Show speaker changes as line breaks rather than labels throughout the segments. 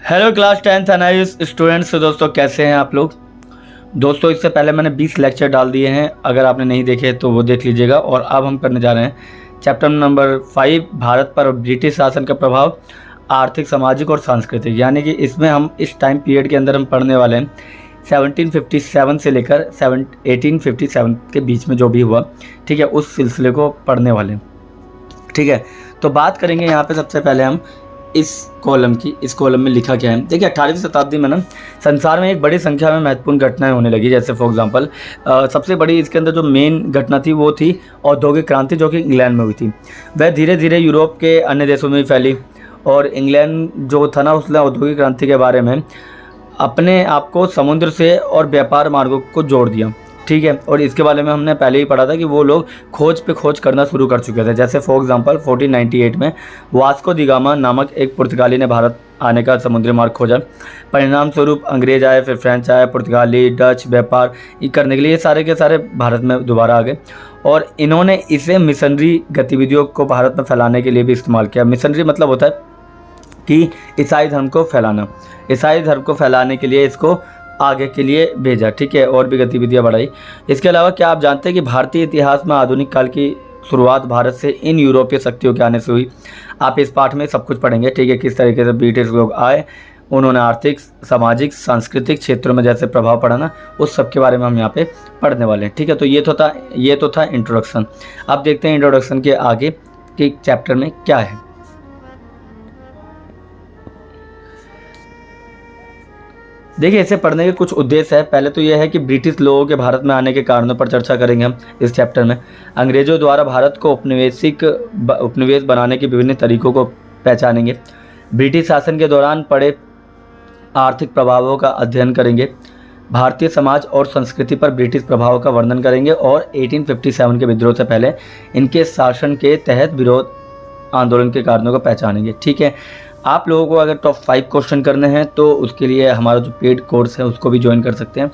Hello class 10th एनालिस students. तो दोस्तों कैसे हैं आप लोग। दोस्तों इससे पहले मैंने 20 लेक्चर डाल दिए हैं, अगर आपने नहीं देखे तो वो देख लीजिएगा। और अब हम करने जा रहे हैं चैप्टर नंबर 5, भारत पर ब्रिटिश शासन का प्रभाव, आर्थिक, सामाजिक और सांस्कृतिक। यानी कि इसमें हम इस टाइम पीरियड के अंदर हम पढ़ने वाले हैं 1757 से लेकर 1857 के बीच में जो भी हुआ, ठीक है, उस सिलसिले को पढ़ने वाले हैं। ठीक है, तो बात करेंगे यहाँ पे सबसे पहले हम इस कॉलम की। इस कॉलम में लिखा क्या है, देखिए 18वीं शताब्दी में ना संसार में एक बड़ी संख्या में महत्वपूर्ण घटनाएं होने लगी। जैसे फॉर एग्जांपल सबसे बड़ी इसके अंदर जो मेन घटना थी वो थी औद्योगिक क्रांति, जो कि इंग्लैंड में हुई थी। वह धीरे धीरे यूरोप के अन्य देशों में भी फैली और इंग्लैंड जो था ना, उसने औद्योगिक क्रांति के बारे में अपने आप को समुद्र से और व्यापार मार्गों को जोड़ दिया। ठीक है, और इसके बारे में हमने पहले ही पढ़ा था कि वो लोग खोज पे खोज करना शुरू कर चुके थे। जैसे फॉर एग्जांपल 1498 में वास्को दी गामा नामक एक पुर्तगाली ने भारत आने का समुद्री मार्ग खोजा। परिणाम स्वरूप अंग्रेज आए, फिर फ्रेंच आए, पुर्तगाली, डच व्यापार करने के लिए सारे के सारे भारत में दोबारा आ गए। और इन्होंने इसे मिशनरी गतिविधियों को भारत में फैलाने के लिए भी इस्तेमाल किया। मिशनरी मतलब होता है कि ईसाई धर्म को फैलाना। ईसाई धर्म को फैलाने के लिए इसको आगे के लिए भेजा। ठीक है, और भी गतिविधियां बढ़ाई। इसके अलावा क्या आप जानते हैं कि भारतीय इतिहास में आधुनिक काल की शुरुआत भारत से इन यूरोपीय शक्तियों के आने से हुई। आप इस पाठ में सब कुछ पढ़ेंगे। ठीक है, किस तरीके से ब्रिटिश लोग आए, उन्होंने आर्थिक, सामाजिक, सांस्कृतिक क्षेत्रों में जैसे प्रभाव पड़ा ना, उस सब के बारे में हम यहाँ पे पढ़ने वाले हैं। ठीक है, तो ये तो था इंट्रोडक्शन। अब देखते हैं इंट्रोडक्शन के आगे के चैप्टर में क्या है। देखिए, इसे पढ़ने के कुछ उद्देश्य है। पहले तो यह है कि ब्रिटिश लोगों के भारत में आने के कारणों पर चर्चा करेंगे हम इस चैप्टर में। अंग्रेजों द्वारा भारत को उपनिवेश बनाने के विभिन्न तरीकों को पहचानेंगे। ब्रिटिश शासन के दौरान पड़े आर्थिक प्रभावों का अध्ययन करेंगे। भारतीय समाज और संस्कृति पर ब्रिटिश प्रभाव का वर्णन करेंगे और 1857 के विद्रोह से पहले इनके शासन के तहत विरोध आंदोलन के कारणों को पहचानेंगे। ठीक है, आप लोगों को अगर टॉप 5 क्वेश्चन करने हैं तो उसके लिए हमारा जो पेड कोर्स है उसको भी ज्वाइन कर सकते हैं।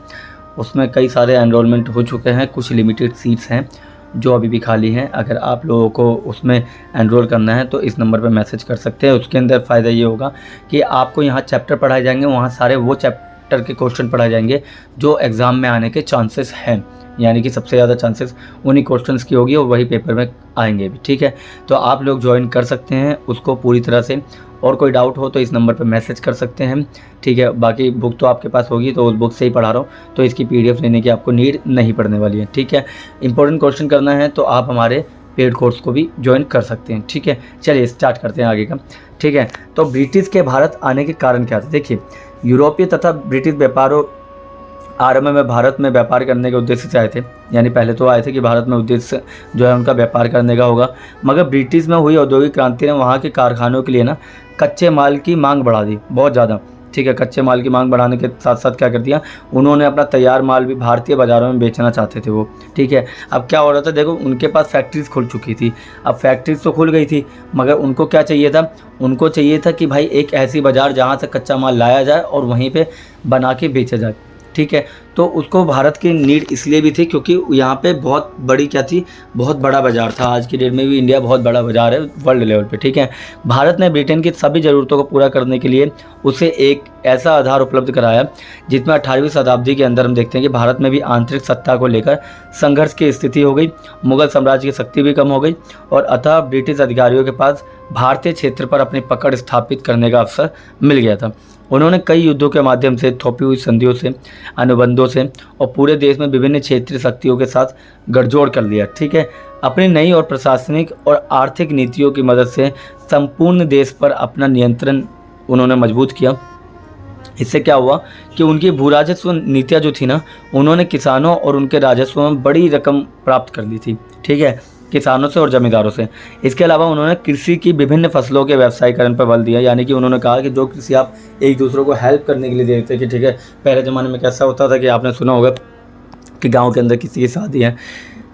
उसमें कई सारे एनरोलमेंट हो चुके हैं, कुछ लिमिटेड सीट्स हैं जो अभी भी खाली हैं। अगर आप लोगों को उसमें एनरोल करना है तो इस नंबर पर मैसेज कर सकते हैं। उसके अंदर फ़ायदा ये होगा कि आपको यहाँ चैप्टर पढ़ाए जाएंगे, वहाँ सारे वो चैप्टर के क्वेश्चन पढ़ाए जाएंगे जो एग्ज़ाम में आने के चांसेस हैं। यानी कि सबसे ज़्यादा चांसेस उन्हीं क्वेश्चंस की होगी और वही पेपर में आएंगे भी। ठीक है, तो आप लोग ज्वाइन कर सकते हैं उसको पूरी तरह से। और कोई डाउट हो तो इस नंबर पर मैसेज कर सकते हैं। ठीक है, बाकी बुक तो आपके पास होगी, तो उस बुक से ही पढ़ा रहा हूँ, तो इसकी PDF लेने की आपको नीड नहीं पड़ने वाली है। ठीक है, इंपॉर्टेंट क्वेश्चन करना है तो आप हमारे पेड कोर्स को भी ज्वाइन कर सकते हैं। ठीक है, चलिए स्टार्ट करते हैं आगे का। ठीक है, तो ब्रिटिश के भारत आने के कारण क्या थे। देखिए, यूरोपीय तथा ब्रिटिश व्यापारों आरंभ में भारत में व्यापार करने के उद्देश्य से आए थे। यानी पहले तो आए थे कि भारत में उद्देश्य जो है उनका व्यापार करने का होगा, मगर ब्रिटिश में हुई औद्योगिक क्रांति ने वहाँ के कारखानों के लिए ना कच्चे माल की मांग बढ़ा दी बहुत ज़्यादा। ठीक है, कच्चे माल की मांग बढ़ाने के साथ साथ क्या कर दिया, उन्होंने अपना तैयार माल भी भारतीय बाज़ारों में बेचना चाहते थे वो। ठीक है, अब क्या हो रहा था, देखो उनके पास फैक्ट्रीज़ खुल चुकी थी। अब फैक्ट्रीज़ तो खुल गई थी, मगर उनको क्या चाहिए था, उनको चाहिए था कि भाई एक ऐसी बाज़ार जहाँ से कच्चा माल लाया जाए और वहीं पर बना के बेचा जाए। ठीक है, तो उसको भारत की नीड इसलिए भी थी क्योंकि यहाँ पे बहुत बड़ी क्या थी, बहुत बड़ा बाज़ार था। आज की डेट में भी इंडिया बहुत बड़ा बाज़ार है वर्ल्ड लेवल पे। ठीक है, भारत ने ब्रिटेन की सभी ज़रूरतों को पूरा करने के लिए उसे एक ऐसा आधार उपलब्ध कराया जिसमें 18वीं शताब्दी के अंदर हम देखते हैं कि भारत में भी आंतरिक सत्ता को लेकर संघर्ष की स्थिति हो गई। मुगल साम्राज्य की शक्ति भी कम हो गई और अतः ब्रिटिश अधिकारियों के पास भारतीय क्षेत्र पर अपनी पकड़ स्थापित करने का अवसर मिल गया था। उन्होंने कई युद्धों के माध्यम से, थोपी हुई संधियों से, अनुबंधों से और पूरे देश में विभिन्न क्षेत्रीय शक्तियों के साथ गठजोड़ कर लिया। ठीक है, अपनी नई और प्रशासनिक और आर्थिक नीतियों की मदद से संपूर्ण देश पर अपना नियंत्रण उन्होंने मजबूत किया। इससे क्या हुआ कि उनकी भू राजस्व नीतियाँ जो थी ना, उन्होंने किसानों और उनके राजस्व में बड़ी रकम प्राप्त कर ली थी। ठीक है, किसानों से और जमींदारों से। इसके अलावा उन्होंने कृषि की विभिन्न फसलों के व्यवसायीकरण पर बल दिया। यानी कि उन्होंने कहा कि जो कृषि आप एक दूसरों को हेल्प करने के लिए देते कि ठीक है, पहले ज़माने में कैसा होता था कि आपने सुना होगा कि गांव के अंदर किसी की शादी है,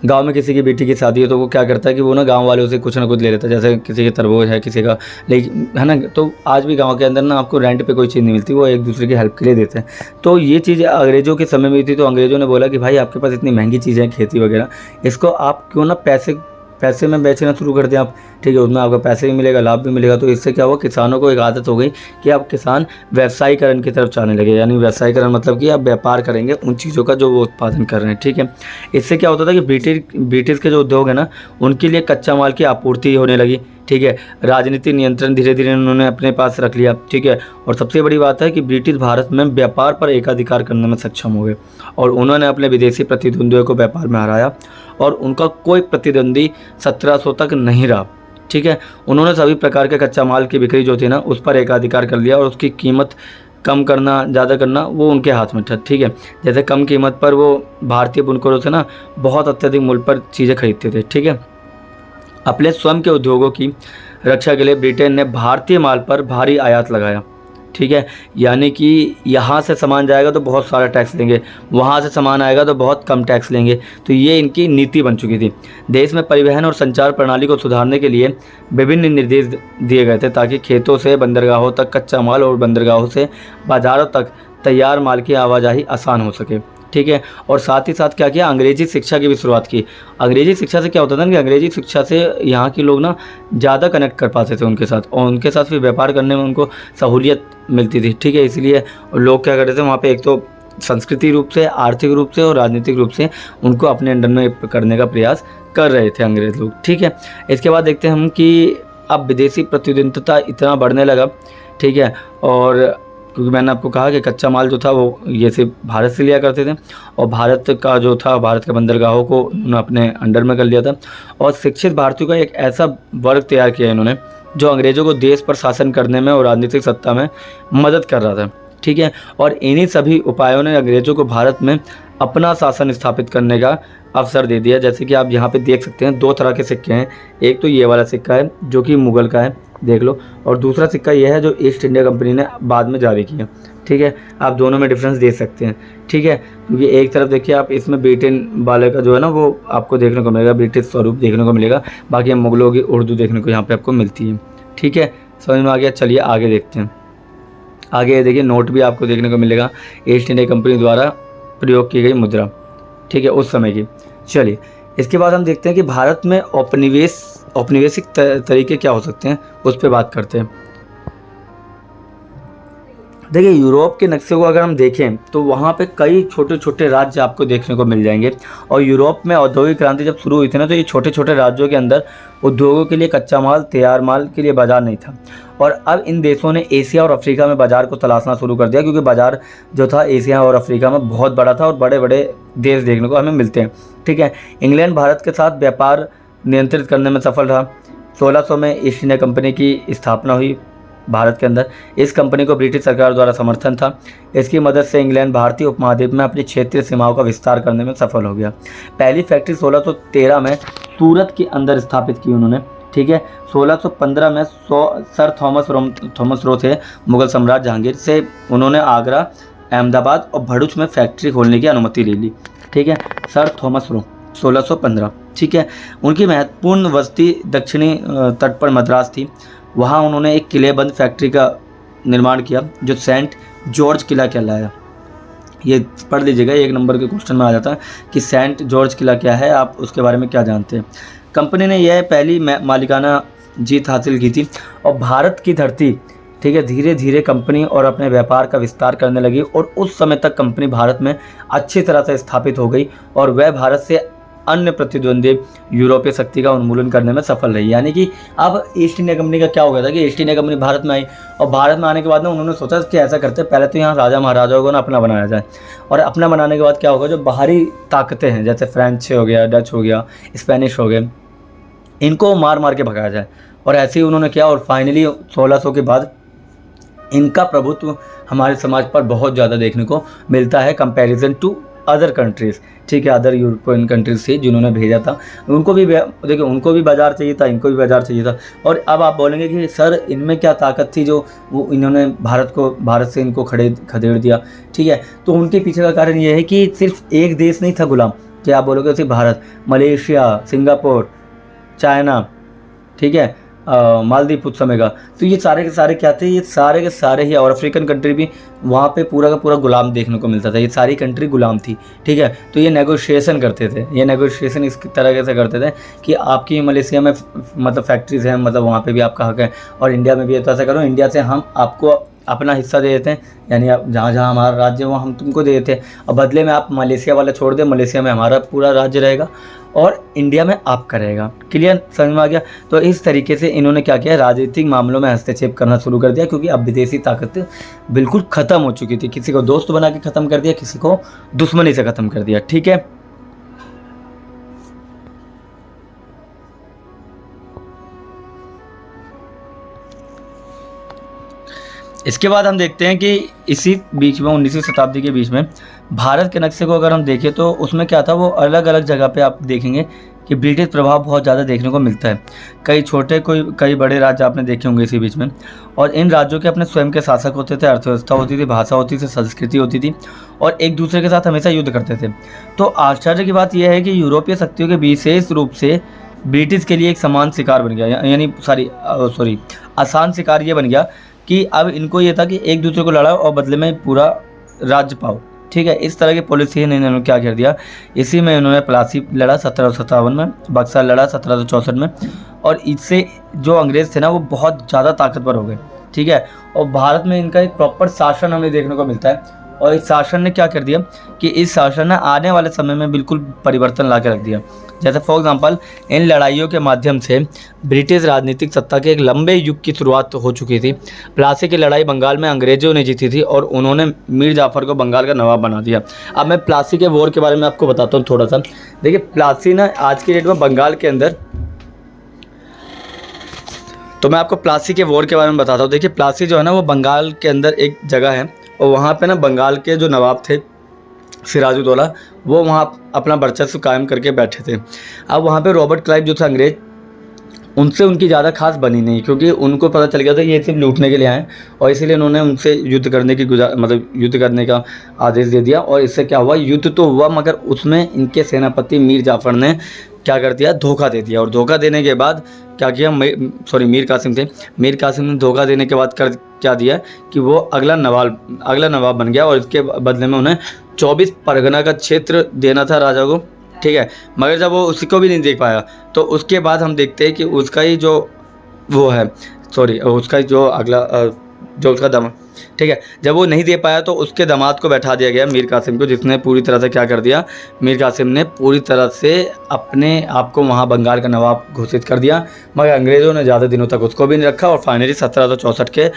गांव में किसी की बेटी की शादी है, तो वो क्या करता है कि वो ना गांव वालों से कुछ ना कुछ ले लेता है। जैसे किसी के तरबूज है, किसी का लेकिन है ना, तो आज भी गांव के अंदर ना आपको रेंट पे कोई चीज़ नहीं मिलती, वो एक दूसरे की हेल्प के लिए देते हैं। तो ये चीज़ अंग्रेज़ों के समय में थी, तो अंग्रेज़ों ने बोला कि भाई आपके पास इतनी महंगी चीज़ें हैं खेती वगैरह, इसको आप क्यों ना पैसे पैसे में बेचना शुरू कर दें आप, ठीक है, उसमें आपको पैसे भी मिलेगा, लाभ भी मिलेगा। तो इससे क्या हुआ, किसानों को एक आदत हो गई कि अब किसान व्यवसायीकरण की तरफ जाने लगे। यानी व्यवसायीकरण मतलब कि आप व्यापार करेंगे उन चीज़ों का जो वो उत्पादन कर रहे हैं, ठीक है। इससे क्या होता था कि ब्रिटिश के जो उद्योग है ना, उनके लिए कच्चा माल की आपूर्ति होने लगी, ठीक है। राजनीतिक नियंत्रण धीरे धीरे उन्होंने अपने पास रख लिया, ठीक है। और सबसे बड़ी बात है कि ब्रिटिश भारत में व्यापार पर एकाधिकार करने में सक्षम हो गए और उन्होंने अपने विदेशी प्रतिद्वंदियों को व्यापार में हराया और उनका कोई प्रतिद्वंदी 1700 तक नहीं रहा, ठीक है। उन्होंने सभी प्रकार के कच्चा माल की बिक्री जो थी ना, उस पर एकाधिकार कर लिया और उसकी कीमत कम करना ज़्यादा करना वो उनके हाथ में था, ठीक है। जैसे कम कीमत पर वो भारतीय बुनकरों से ना बहुत अत्यधिक मूल्य पर चीज़ें खरीदते थे, ठीक है। अपने स्वयं के उद्योगों की रक्षा के लिए ब्रिटेन ने भारतीय माल पर भारी आयात लगाया, ठीक है। यानी कि यहाँ से सामान जाएगा तो बहुत सारा टैक्स लेंगे, वहाँ से सामान आएगा तो बहुत कम टैक्स लेंगे। तो ये इनकी नीति बन चुकी थी। देश में परिवहन और संचार प्रणाली को सुधारने के लिए विभिन्न निर्देश दिए गए थे ताकि खेतों से बंदरगाहों तक कच्चा माल और बंदरगाहों से बाज़ारों तक तैयार माल की आवाजाही आसान हो सके, ठीक है। और साथ ही साथ क्या किया, अंग्रेजी शिक्षा की भी शुरुआत की। अंग्रेजी शिक्षा से क्या होता था कि अंग्रेजी शिक्षा से यहाँ के लोग ना ज़्यादा कनेक्ट कर पाते थे उनके साथ और उनके साथ फिर व्यापार करने में उनको सहूलियत मिलती थी, ठीक है। इसलिए लोग क्या करते थे वहाँ पे, एक तो संस्कृति रूप से, आर्थिक रूप से और राजनीतिक रूप से उनको अपने अंडर में करने का प्रयास कर रहे थे अंग्रेज़ लोग, ठीक है। इसके बाद देखते हैं हम कि अब विदेशी प्रतिद्वंदिता इतना बढ़ने लगा, ठीक है। और क्योंकि मैंने आपको कहा कि कच्चा माल जो था वो ये सिर्फ भारत से लिया करते थे और भारत का जो था, भारत के बंदरगाहों को उन्होंने अपने अंडर में कर लिया था। और शिक्षित भारतीयों का एक ऐसा वर्ग तैयार किया इन्होंने जो अंग्रेज़ों को देश पर शासन करने में और राजनीतिक सत्ता में मदद कर रहा था, ठीक है। और इन्हीं सभी उपायों ने अंग्रेज़ों को भारत में अपना शासन स्थापित करने का अवसर दे दिया। जैसे कि आप यहाँ पे देख सकते हैं, दो तरह के सिक्के हैं। एक तो ये वाला सिक्का है जो कि मुग़ल का है, देख लो, और दूसरा सिक्का यह है जो ईस्ट इंडिया कंपनी ने बाद में जारी किया, ठीक है। आप दोनों में डिफरेंस देख सकते हैं, ठीक है। क्योंकि एक तरफ देखिए आप, इसमें ब्रिटेन वाले का जो है ना वो आपको देखने को मिलेगा, ब्रिटिश स्वरूप देखने को मिलेगा। बाकी हम मुग़लों की उर्दू देखने को यहाँ पे आपको मिलती है, ठीक है। समझ में आ गया। चलिए आगे देखते हैं। आगे देखिए नोट भी आपको देखने को मिलेगा, ईस्ट इंडिया कंपनी द्वारा प्रयोग की गई मुद्रा, ठीक है, उस समय की। चलिए इसके बाद हम देखते हैं कि भारत में औपनिवेशिक तरीके क्या हो सकते हैं, उस पर बात करते हैं। देखिए यूरोप के नक्शे को अगर हम देखें तो वहाँ पे कई छोटे छोटे राज्य आपको देखने को मिल जाएंगे। और यूरोप में औद्योगिक क्रांति जब शुरू हुई थी ना, तो ये छोटे छोटे राज्यों के अंदर उद्योगों के लिए कच्चा माल, तैयार माल के लिए बाजार नहीं था। और अब इन देशों ने एशिया और अफ्रीका में बाजार को तलाशना शुरू कर दिया, क्योंकि बाजार जो था एशिया और अफ्रीका में बहुत बड़ा था और बड़े बड़े देश देखने को हमें मिलते हैं, ठीक है। इंग्लैंड भारत के साथ व्यापार नियंत्रित करने में सफल रहा। 1600 में ईस्ट इंडिया कंपनी की स्थापना हुई भारत के अंदर। इस कंपनी को ब्रिटिश सरकार द्वारा समर्थन था। इसकी मदद से इंग्लैंड भारतीय उपमहाद्वीप में अपनी क्षेत्रीय सीमाओं का विस्तार करने में सफल हो गया। पहली फैक्ट्री 1613 में सूरत के अंदर स्थापित की उन्होंने, ठीक है। 1615 में सर थॉमस रो थे मुगल सम्राट जहांगीर से उन्होंने आगरा, अहमदाबाद और भरूच में फैक्ट्री खोलने की अनुमति ले ली, ठीक है। सर थॉमस रो 1615, ठीक है। उनकी महत्वपूर्ण बस्ती दक्षिणी तट पर मद्रास थी। वहाँ उन्होंने एक किलेबंद फैक्ट्री का निर्माण किया जो सेंट जॉर्ज किला कहलाया। ये पढ़ लीजिएगा, एक नंबर के क्वेश्चन में आ जाता है कि सेंट जॉर्ज किला क्या है, आप उसके बारे में क्या जानते हैं। कंपनी ने यह पहली मालिकाना जीत हासिल की थी और भारत की धरती, ठीक है, धीरे धीरे कंपनी और अपने व्यापार का विस्तार करने लगी। और उस समय तक कंपनी भारत में अच्छी तरह से स्थापित हो गई और वह भारत से अन्य प्रतिद्वंदी यूरोपीय शक्ति का उन्मूलन करने में सफल रही। यानी कि अब ईस्ट इंडिया कंपनी का क्या हो गया था कि ईस्ट इंडिया कंपनी भारत में आई और भारत में आने के बाद में उन्होंने सोचा कि ऐसा करते हैं, पहले तो यहाँ राजा महाराजाओं को ना अपना बनाया जाए, और अपना बनाने के बाद क्या होगा, जो बाहरी ताकतें हैं जैसे फ्रेंच हो गया, डच हो गया, स्पेनिश हो गए, इनको मार मार के भगाया जाए। और ऐसे ही उन्होंने किया और फाइनली 1600 के बाद इनका प्रभुत्व हमारे समाज पर बहुत ज़्यादा देखने को मिलता है कंपैरिजन टू अदर कंट्रीज़, ठीक है। अदर यूरोपियन कंट्रीज़ थी जिन्होंने भेजा था, उनको भी देखिए, उनको भी बाज़ार चाहिए था, इनको भी बाज़ार चाहिए था। और अब आप बोलेंगे कि सर इनमें क्या ताकत थी जो वो इन्होंने भारत से इनको खदेड़ दिया, ठीक है। तो उनके पीछे का कारण ये है कि सिर्फ एक देश नहीं था गुलाम, क्या आप बोलोगे सिर्फ भारत, मलेशिया, सिंगापुर, चाइना, ठीक है, मालदीव कुछ समय का। तो ये सारे के सारे क्या थे, ये सारे के सारे ही, और अफ्रीकन कंट्री भी वहाँ पे पूरा का पूरा गुलाम देखने को मिलता था। ये सारी कंट्री गुलाम थी, ठीक है। तो ये नेगोशिएशन करते थे, ये नेगोशिएशन इस तरह से करते थे कि आपकी मलेशिया में मतलब फैक्ट्रीज हैं, मतलब वहाँ पे भी आपका हक है, और इंडिया में भी तो ऐसा करो, इंडिया से हम आपको अपना हिस्सा दे देते हैं, यानी आप जहाँ जहाँ हमारा राज्य है वो हम तुमको दे देते हैं, और बदले में आप मलेशिया वाला छोड़ दें, मलेशिया में हमारा पूरा राज्य रहेगा और इंडिया में आपका रहेगा। क्लियर, समझ में आ गया। तो इस तरीके से इन्होंने क्या किया, राजनीतिक मामलों में हस्तक्षेप करना शुरू कर दिया, क्योंकि अब विदेशी ताकत बिल्कुल ख़त्म हो चुकी थी। किसी को दोस्त बना के ख़त्म कर दिया, किसी को दुश्मनी से ख़त्म कर दिया, ठीक है। इसके बाद हम देखते हैं कि इसी बीच में 19वीं शताब्दी के बीच में भारत के नक्शे को अगर हम देखें तो उसमें क्या था, वो अलग अलग जगह पे आप देखेंगे कि ब्रिटिश प्रभाव बहुत ज़्यादा देखने को मिलता है। कई छोटे कई बड़े राज्य आपने देखे होंगे इसी बीच में, और इन राज्यों के अपने स्वयं के शासक होते थे, अर्थव्यवस्था होती थी, भाषा होती थी, संस्कृति होती थी, और एक दूसरे के साथ हमेशा युद्ध करते थे। तो आश्चर्य की बात यह है कि यूरोपीय शक्तियों के विशेष रूप से ब्रिटिश के लिए एक समान शिकार बन गया, यानी आसान शिकार ये बन गया कि अब इनको ये था कि एक दूसरे को लड़ाओ और बदले में पूरा राज्य पाओ, ठीक है। इस तरह की पॉलिसी ने इन्होंने क्या कर दिया, इसी में इन्होंने प्लासी लड़ा 1757 में, बक्सर लड़ा 1764 में, और इससे जो अंग्रेज़ थे ना वो बहुत ज़्यादा ताकतवर हो गए, ठीक है। और भारत में इनका एक प्रॉपर शासन हमें देखने को मिलता है, और इस शासन ने क्या कर दिया कि इस शासन ने आने वाले समय में बिल्कुल परिवर्तन ला के रख दिया। जैसे फॉर एग्जांपल इन लड़ाइयों के माध्यम से ब्रिटिश राजनीतिक सत्ता के एक लंबे युग की शुरुआत हो चुकी थी। प्लासी की लड़ाई बंगाल में अंग्रेजों ने जीती थी और उन्होंने मीर जाफ़र को बंगाल का नवाब बना दिया। अब मैं प्लासी के वॉर के बारे में आपको बताता हूँ थोड़ा सा। देखिए प्लासी ना आज की डेट में बंगाल के अंदर, तो मैं आपको प्लासी के वॉर के बारे में बताता हूँ। देखिए प्लासी जो है ना वो बंगाल के अंदर एक जगह है, और वहाँ पे ना बंगाल के जो नवाब थे सिराजुद्दौला, वो वहाँ अपना वर्चस्व कायम करके बैठे थे। अब वहाँ पे रॉबर्ट क्लाइव जो थे अंग्रेज, उनसे उनकी ज़्यादा खास बनी नहीं, क्योंकि उनको पता चल गया था ये सिर्फ लूटने के लिए आए, और इसीलिए उन्होंने उनसे युद्ध करने की युद्ध करने का आदेश दे दिया। और इससे क्या हुआ, युद्ध तो हुआ मगर उसमें इनके सेनापति मीर जाफ़र ने क्या कर दिया, धोखा दे दिया। और धोखा देने के बाद क्या किया, मीर कासिम थे, मीर कासिम ने धोखा देने के बाद क्या दिया कि वो अगला नवाब बन गया, और इसके बदले में उन्हें 24 परगना का क्षेत्र देना था राजा को, ठीक है। मगर जब वो उसी को भी नहीं दे पाया तो उसके बाद हम देखते हैं कि उसका ही जो उसका जो अगला जो उसका दामाद, ठीक है, जब वो नहीं दे पाया तो उसके दामाद को बैठा दिया गया मीर कासिम को, जिसने पूरी तरह से क्या कर दिया, मीर कासिम ने पूरी तरह से अपने आप को वहाँ बंगाल का नवाब घोषित कर दिया। मगर अंग्रेज़ों ने ज़्यादा दिनों तक उसको भी नहीं रखा, और फाइनली 1764 के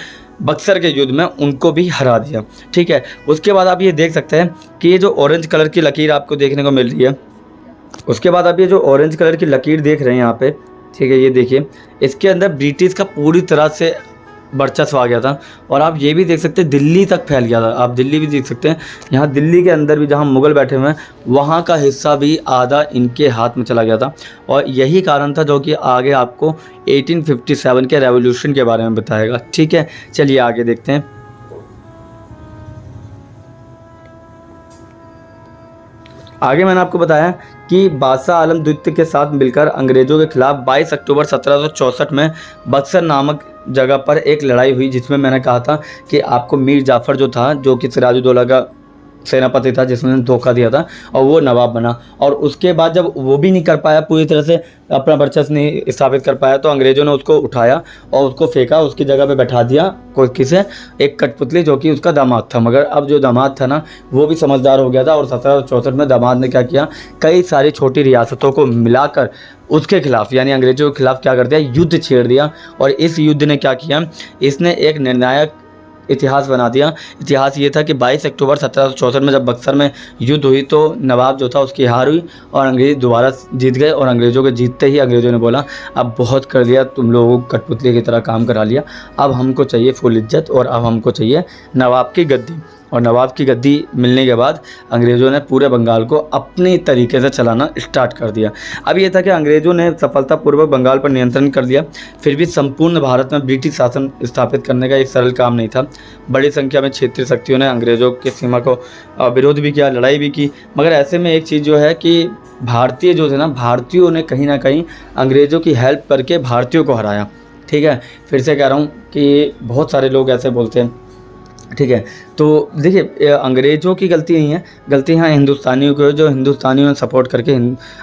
बक्सर के युद्ध में उनको भी हरा दिया, ठीक है। उसके बाद आप ये देख सकते हैं कि ये जो ऑरेंज कलर की लकीर आपको देखने को मिल रही है, उसके बाद आप ये जो ऑरेंज कलर की लकीर देख रहे हैं यहाँ पे, ठीक है, ये देखिए, इसके अंदर ब्रिटिश का पूरी तरह से वर्चस्व आ गया था। और आप ये भी देख सकते हैं दिल्ली तक फैल गया था, आप दिल्ली भी देख सकते हैं, यहाँ दिल्ली के अंदर भी जहाँ मुग़ल बैठे हुए हैं वहाँ का हिस्सा भी आधा इनके हाथ में चला गया था। और यही कारण था जो कि आगे आपको 1857 के रेवोल्यूशन के बारे में बताएगा, ठीक है। चलिए आगे देखते हैं। आगे मैंने आपको बताया कि बादशाह आलम द्वितीय के साथ मिलकर अंग्रेज़ों के खिलाफ 22 अक्टूबर 1764 में बक्सर नामक जगह पर एक लड़ाई हुई, जिसमें मैंने कहा था कि आपको मीर जाफ़र जो था, जो कि सिराजुद्दौला का सेनापति था, जिसने धोखा दिया था, और वो नवाब बना। और उसके बाद जब वो भी नहीं कर पाया, पूरी तरह से अपना वर्चस्व नहीं स्थापित कर पाया, तो अंग्रेज़ों ने उसको उठाया और उसको फेंका, उसकी जगह पे बैठा दिया किसे, एक कठपुतली, जो कि उसका दामाद था। मगर अब जो दामाद था ना वो भी समझदार हो गया था, और 1764 में दामाद ने क्या किया, कई सारी छोटी रियासतों को मिलाकर उसके खिलाफ यानी अंग्रेज़ों के खिलाफ क्या कर दिया, युद्ध छेड़ दिया। और इस युद्ध ने क्या किया, इसने एक निर्णायक इतिहास बना दिया। इतिहास ये था कि 22 अक्टूबर 1764 में जब बक्सर में युद्ध हुई तो नवाब जो था उसकी हार हुई और अंग्रेज़ दोबारा जीत गए। और अंग्रेज़ों के जीतते ही अंग्रेज़ों ने बोला अब बहुत कर लिया, तुम लोगों को कठपुतली की तरह काम करा लिया, अब हमको चाहिए फुल इज्जत और अब हमको चाहिए नवाब की गद्दी। और नवाब की गद्दी मिलने के बाद अंग्रेज़ों ने पूरे बंगाल को अपनी तरीके से चलाना स्टार्ट कर दिया। अब ये था कि अंग्रेज़ों ने सफलतापूर्वक बंगाल पर नियंत्रण कर लिया, फिर भी संपूर्ण भारत में ब्रिटिश शासन स्थापित करने का एक सरल काम नहीं था। बड़ी संख्या में क्षेत्रीय शक्तियों ने अंग्रेज़ों की सीमा को विरोध भी किया, लड़ाई भी की। मगर ऐसे में एक चीज़ जो है कि भारतीय जो थे ना, भारतीयों ने कहीं ना कहीं अंग्रेज़ों की हेल्प करके भारतीयों को हराया। ठीक है, फिर से कह रहा हूँ कि बहुत सारे लोग ऐसे बोलते हैं, ठीक है। तो देखिए अंग्रेज़ों की गलती नहीं है, गलती यहाँ हिंदुस्तानियों की है, जो हिंदुस्तानियों ने सपोर्ट करके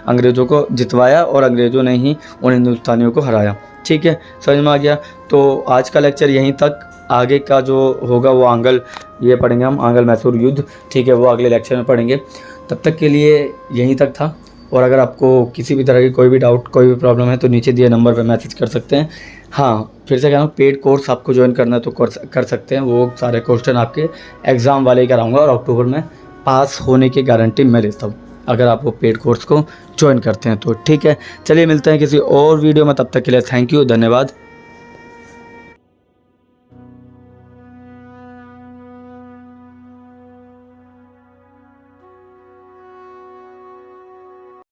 अंग्रेज़ों को जितवाया और अंग्रेज़ों ने ही उन हिंदुस्तानियों को हराया, ठीक है, समझ में आ गया। तो आज का लेक्चर यहीं तक, आगे का जो होगा वो आंगल ये पढ़ेंगे हम, आंगल मैसूर युद्ध, ठीक है, वो अगले लेक्चर में पढ़ेंगे। तब तक के लिए यहीं तक था, और अगर आपको किसी भी तरह की कोई भी डाउट, कोई भी प्रॉब्लम है तो नीचे दिए नंबर पर मैसेज कर सकते हैं। हाँ, फिर से कह रहा हूँ, पेड कोर्स आपको ज्वाइन करना है तो कर सकते हैं, वो सारे क्वेश्चन आपके एग्ज़ाम वाले ही कराऊँगा और अक्टूबर में पास होने की गारंटी मैं लेता हूँ अगर आप वो पेड कोर्स को ज्वाइन करते हैं तो, ठीक है। चलिए मिलते हैं किसी और वीडियो में, तब तक के लिए थैंक यू, धन्यवाद।